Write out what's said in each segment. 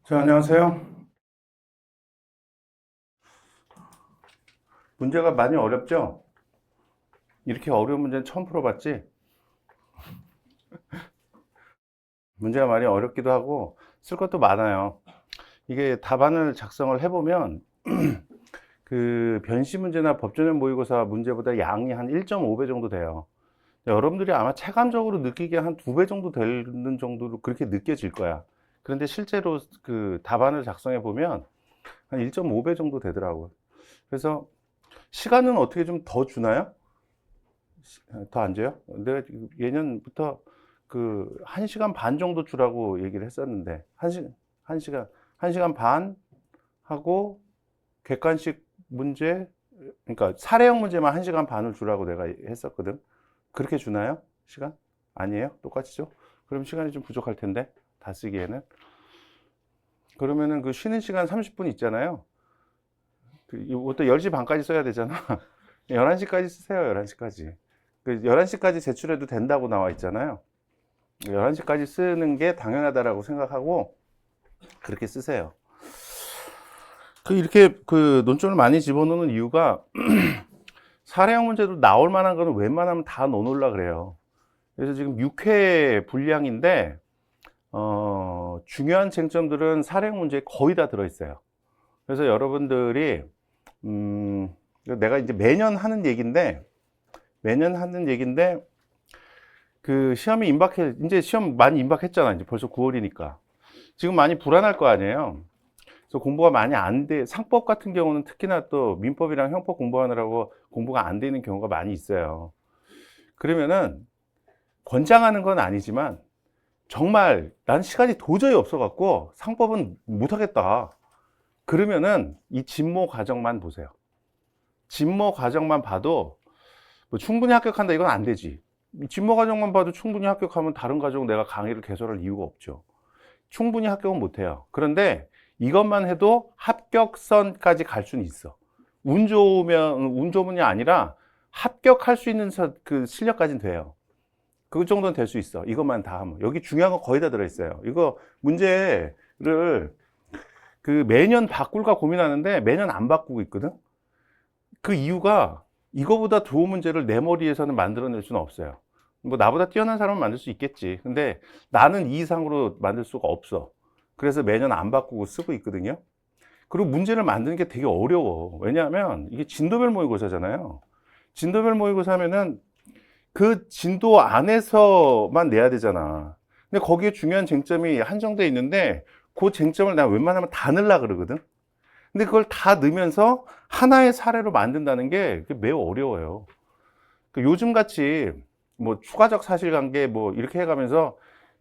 자, 안녕하세요. 문제가 많이 어렵죠? 이렇게 어려운 문제는 처음 풀어봤지? 문제가 많이 어렵기도 하고 쓸 것도 많아요. 이게 답안을 작성을 해보면 그 변시 문제나 법전형 모의고사 문제보다 양이 한 1.5배 정도 돼요. 여러분들이 아마 체감적으로 느끼기에 한 2배 정도 되는 정도로 그렇게 느껴질 거야. 그런데 실제로 그 답안을 작성해 보면 한 1.5배 정도 되더라고요. 그래서 시간은 어떻게 좀 더 주나요? 더 안 줘요? 내가 예년부터 그 1시간 반 정도 주라고 얘기를 했었는데, 1시간, 1시간 반 하고 객관식 문제, 그러니까 사례형 문제만 1시간 반을 주라고 내가 했었거든. 그렇게 주나요? 시간? 아니에요? 똑같이죠? 그럼 시간이 좀 부족할 텐데, 다 쓰기에는. 그러면은 그 쉬는 시간 30분 있잖아요. 이것도 10시 반까지 써야 되잖아. 11시까지 쓰세요, 11시까지. 그 11시까지 제출해도 된다고 나와 있잖아요. 11시까지 쓰는 게 당연하다라고 생각하고 그렇게 쓰세요. 이렇게 그 논점을 많이 집어넣는 이유가 사례형 문제도 나올 만한 거는 웬만하면 다 넣어놓으려고 그래요. 그래서 지금 6회 분량인데 중요한 쟁점들은 사례형 문제에 거의 다 들어있어요. 그래서 여러분들이 내가 이제 매년 하는 얘기인데 그 시험이 이제 시험 많이 임박했잖아. 이제 벌써 9월이니까. 지금 많이 불안할 거 아니에요. 그래서 공부가 많이 안 돼. 상법 같은 경우는 특히나 또 민법이랑 형법 공부하느라고 공부가 안 되는 경우가 많이 있어요. 그러면은 권장하는 건 아니지만 정말 난 시간이 도저히 없어갖고 상법은 못하겠다. 그러면은 이 진모 과정만 보세요. 진모 과정만 봐도 뭐 충분히 합격한다 이건 안 되지. 진모 과정만 봐도 충분히 합격하면 다른 과정 내가 강의를 개설할 이유가 없죠. 충분히 합격은 못해요. 그런데 이것만 해도 합격선까지 갈 수는 있어. 운 좋으면이 아니라 합격할 수 있는 그 실력까지는 돼요. 그 정도는 될 수 있어. 이것만 다 하면. 여기 중요한 거 거의 다 들어있어요. 이거 문제를 그 매년 바꿀까 고민하는데 매년 안 바꾸고 있거든. 그 이유가 이거보다 좋은 문제를 내 머리에서는 만들어낼 수는 없어요. 뭐 나보다 뛰어난 사람은 만들 수 있겠지. 근데 나는 이 이상으로 만들 수가 없어. 그래서 매년 안 바꾸고 쓰고 있거든요. 그리고 문제를 만드는 게 되게 어려워. 왜냐하면 이게 진도별 모의고사잖아요. 진도별 모의고사 하면은 그 진도 안에서만 내야 되잖아. 근데 거기에 중요한 쟁점이 한정돼 있는데 그 쟁점을 내가 웬만하면 다 넣으려고 그러거든. 근데 그걸 다 넣으면서 하나의 사례로 만든다는 게 매우 어려워요. 요즘 같이 뭐 추가적 사실관계 뭐 이렇게 해가면서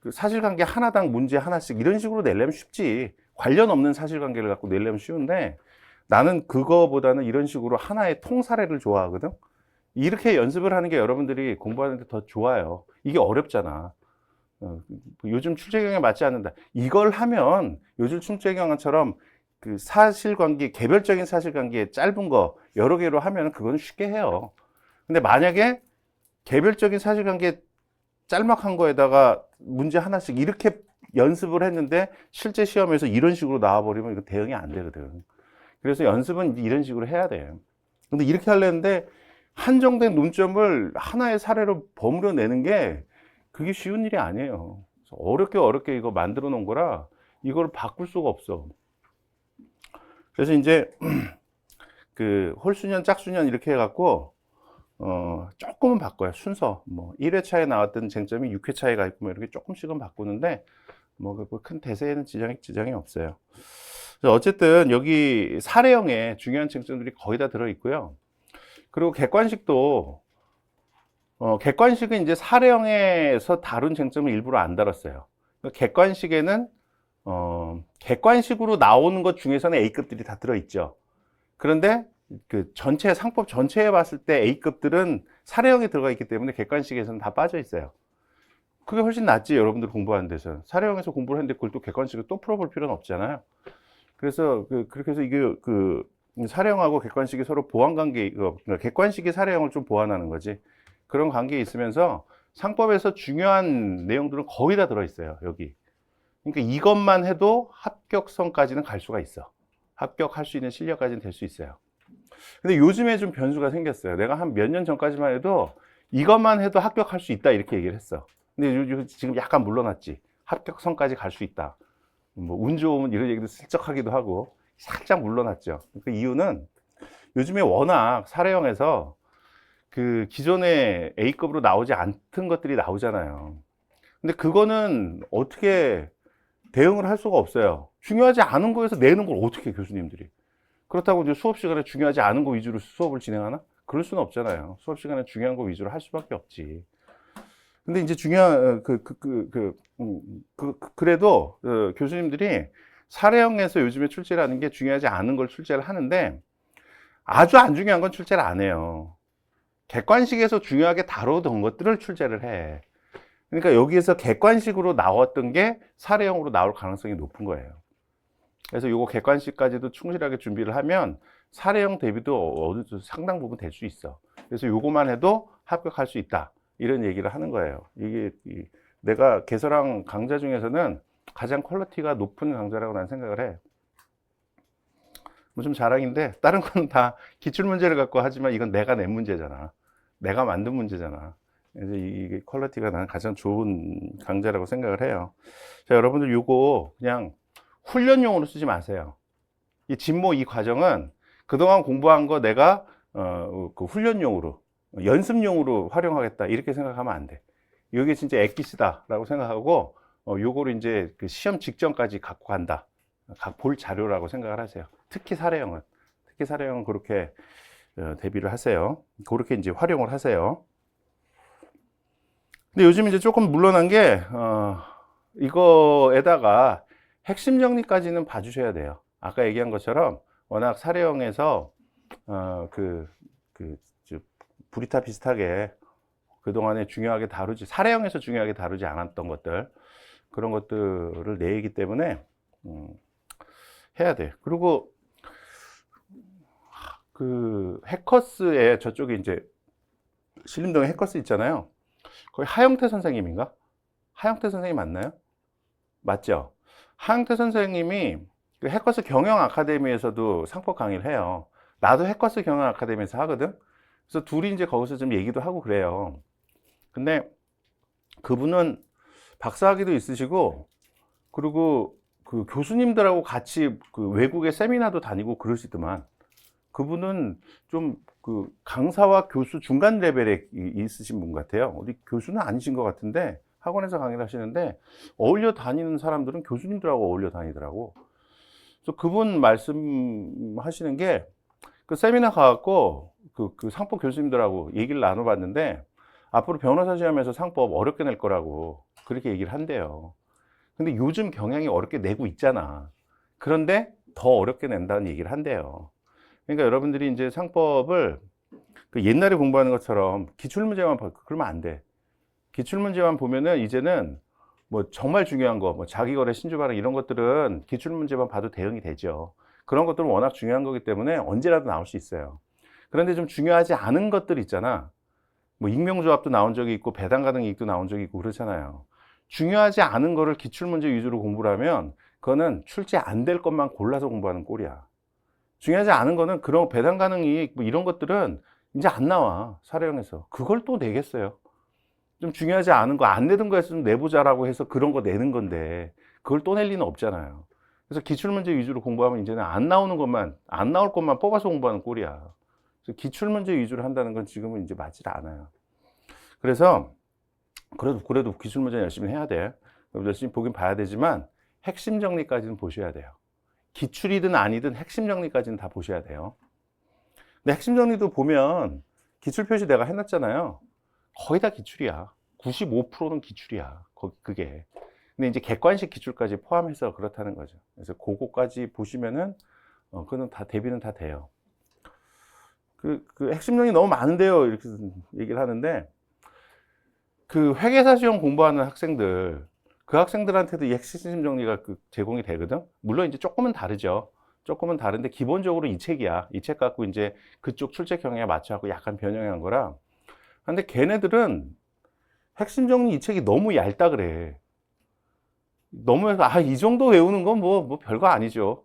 그 사실관계 하나당 문제 하나씩 이런 식으로 내려면 쉽지. 관련 없는 사실관계를 갖고 내려면 쉬운데 나는 그거보다는 이런 식으로 하나의 통사례를 좋아하거든. 이렇게 연습을 하는 게 여러분들이 공부하는 데 더 좋아요. 이게 어렵잖아. 요즘 출제 경향에 맞지 않는다. 이걸 하면 요즘 출제 경향처럼 그 사실관계, 개별적인 사실관계 짧은 거 여러 개로 하면 그거는 쉽게 해요. 근데 만약에 개별적인 사실관계 짤막한 거에다가 문제 하나씩 이렇게 연습을 했는데 실제 시험에서 이런 식으로 나와버리면 이거 대응이 안 되거든. 그래서 연습은 이런 식으로 해야 돼요. 근데 이렇게 하려는데 한정된 논점을 하나의 사례로 버무려 내는 게 그게 쉬운 일이 아니에요. 어렵게 이거 만들어 놓은 거라 이걸 바꿀 수가 없어. 그래서 이제 그 홀수년, 짝수년 이렇게 해갖고 조금은 바꿔요. 순서. 뭐 1회차에 나왔던 쟁점이 6회차에 가 있고 뭐 이렇게 조금씩은 바꾸는데 뭐 큰 대세에는 지장이 없어요. 어쨌든 여기 사례형에 중요한 쟁점들이 거의 다 들어 있고요. 그리고 객관식도 객관식은 이제 사례형에서 다룬 쟁점을 일부러 안 다뤘어요. 객관식에는 객관식으로 나오는 것 중에서는 A급들이 다 들어 있죠. 그런데 그 전체 상법 전체에 봤을 때 A급들은 사례형에 들어가 있기 때문에 객관식에서는 다 빠져 있어요. 그게 훨씬 낫지. 여러분들 공부하는 데서 사례형에서 공부를 했는데 그걸 또 객관식을 또 풀어볼 필요는 없잖아요. 그래서 그렇게 해서 이게 그 사례형하고 객관식이 서로 보완 관계, 그러니까 객관식이 사례형을 좀 보완하는 거지. 그런 관계에 있으면서 상법에서 중요한 내용들은 거의 다 들어 있어요. 여기. 그러니까 이것만 해도 합격선까지는 갈 수가 있어. 합격할 수 있는 실력까지는 될 수 있어요. 근데 요즘에 좀 변수가 생겼어요. 내가 한 몇 년 전까지만 해도 이것만 해도 합격할 수 있다 이렇게 얘기를 했어. 근데 지금 약간 물러났지. 합격선까지 갈 수 있다. 뭐 운 좋으면 이런 얘기도 슬쩍 하기도 하고 살짝 물러났죠. 그 이유는 요즘에 워낙 사례형에서 그 기존의 A급으로 나오지 않던 것들이 나오잖아요. 근데 그거는 어떻게 대응을 할 수가 없어요. 중요하지 않은 거에서 내는 걸 어떻게 해, 교수님들이. 그렇다고 이제 수업 시간에 중요하지 않은 거 위주로 수업을 진행하나? 그럴 수는 없잖아요. 수업 시간에 중요한 거 위주로 할 수밖에 없지. 근데 이제 중요한, 그래도 교수님들이 사례형에서 요즘에 출제를 하는 게 중요하지 않은 걸 출제를 하는데 아주 안 중요한 건 출제를 안 해요. 객관식에서 중요하게 다루던 것들을 출제를 해. 그러니까 여기에서 객관식으로 나왔던 게 사례형으로 나올 가능성이 높은 거예요. 그래서 요거 객관식까지도 충실하게 준비를 하면 사례형 대비도 어느 정도 상당 부분 될 수 있어. 그래서 요거만 해도 합격할 수 있다. 이런 얘기를 하는 거예요. 이게 내가 개설한 강좌 중에서는 가장 퀄리티가 높은 강좌라고 난 생각을 해. 뭐 좀 자랑인데 다른 거는 다 기출문제를 갖고 하지만 이건 내가 낸 문제잖아. 내가 만든 문제잖아. 그래서 이게 퀄리티가 나는 가장 좋은 강좌라고 생각을 해요. 자, 여러분들 요거 그냥 훈련용으로 쓰지 마세요. 이 진모 이 과정은 그동안 공부한 거 내가 그 훈련용으로 연습용으로 활용하겠다 이렇게 생각하면 안 돼. 이게 진짜 엑기스다라고 생각하고 요거를 이제 그 시험 직전까지 갖고 간다. 볼 자료라고 생각을 하세요. 특히 사례형은 그렇게 대비를 하세요. 그렇게 이제 활용을 하세요. 근데 요즘 이제 조금 물러난 게 이거에다가 핵심 정리까지는 봐주셔야 돼요. 아까 얘기한 것처럼 워낙 사례형에서 브리타 비슷하게 그동안에 중요하게 다루지, 사례형에서 중요하게 다루지 않았던 것들, 그런 것들을 내기 때문에 해야 돼. 그리고 그 해커스에 저쪽에 이제 신림동에 해커스 있잖아요. 거기 하영태 선생님인가? 하영태 선생님 맞나요? 맞죠? 하영태 선생님이 그 해커스 경영 아카데미에서도 상법 강의를 해요. 나도 해커스 경영 아카데미에서 하거든. 그래서 둘이 이제 거기서 좀 얘기도 하고 그래요. 근데 그분은 박사학위도 있으시고, 그리고 그 교수님들하고 같이 그 외국의 세미나도 다니고 그러시더만, 그분은 좀 그 강사와 교수 중간 레벨에 있으신 분 같아요. 어디 교수는 아니신 것 같은데 학원에서 강의를 하시는데 어울려 다니는 사람들은 교수님들하고 어울려 다니더라고. 그래서 그분 말씀하시는 게 그 세미나 가갖고 그 상법 교수님들하고 얘기를 나눠봤는데 앞으로 변호사 시험에서 상법 어렵게 낼 거라고 그렇게 얘기를 한대요. 근데 요즘 경향이 어렵게 내고 있잖아. 그런데 더 어렵게 낸다는 얘기를 한대요. 그러니까 여러분들이 이제 상법을 그 옛날에 공부하는 것처럼 기출문제만 그러면 안 돼. 기출문제만 보면은 이제는 뭐 정말 중요한 거, 뭐 자기거래, 신주발행 이런 것들은 기출문제만 봐도 대응이 되죠. 그런 것들은 워낙 중요한 거기 때문에 언제라도 나올 수 있어요. 그런데 좀 중요하지 않은 것들 있잖아. 뭐 익명조합도 나온 적이 있고 배당 가능 이익도 나온 적이 있고 그렇잖아요. 중요하지 않은 거를 기출문제 위주로 공부를 하면 그거는 출제 안 될 것만 골라서 공부하는 꼴이야. 중요하지 않은 거는 그런 배당 가능 이익 뭐 이런 것들은 이제 안 나와. 사례형에서. 그걸 또 내겠어요. 좀 중요하지 않은 거 안 내던 거에서 좀 내보자라고 해서 그런 거 내는 건데 그걸 또 낼 리는 없잖아요. 그래서 기출문제 위주로 공부하면 이제는 안 나오는 것만, 안 나올 것만 뽑아서 공부하는 꼴이야. 그래서 기출문제 위주로 한다는 건 지금은 이제 맞질 않아요. 그래서 그래도 기출문제 열심히 해야 돼. 열심히 보긴 봐야 되지만 핵심 정리까지는 보셔야 돼요. 기출이든 아니든 핵심 정리까지는 다 보셔야 돼요. 근데 핵심 정리도 보면 기출 표시 내가 해놨잖아요. 거의 다 기출이야. 95%는 기출이야. 그게. 근데 이제 객관식 기출까지 포함해서 그렇다는 거죠. 그래서 그거까지 보시면은 그거는 다 대비는 다 돼요. 그 핵심 정리 너무 많은데요. 이렇게 얘기를 하는데 그 회계사 시험 공부하는 학생들, 그 학생들한테도 이 핵심 정리가 제공이 되거든. 물론 이제 조금은 다르죠. 조금은 다른데 기본적으로 이 책이야. 이 책 갖고 이제 그쪽 출제 경향에 맞춰갖고 약간 변형한 거라. 근데 걔네들은 핵심 정리 이 책이 너무 얇다 그래. 너무, 이 정도 외우는 건 뭐 별거 아니죠.